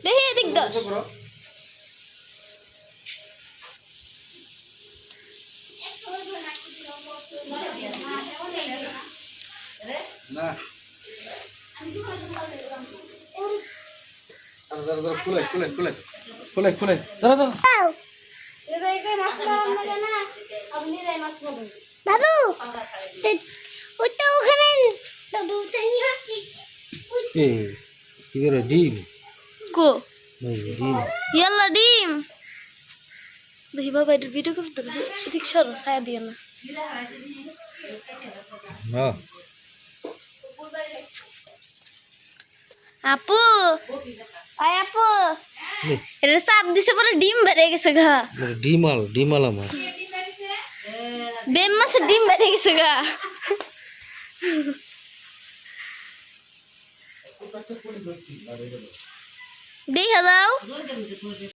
দেখি এদিক দর না খুলে খুলে খুলে খুলে খুলে ধরো ধরো দাদু ওটা ওখানে দাদু তাই আসি এ কি করে ডিম কো ভাই ডিম ইয়াল্লা ডিম দেখি বাবা এটা ভিডিও করতে এদিক সরো ছায়া দিয়ে না হ্যাঁ আপু আয় আপু এটা সাপ দিছে পরে ডিম বেড়ে গেছে গা ডিমাল আমার বেম মাছের ডিম বেড়ে গেছে গা দেখা দাও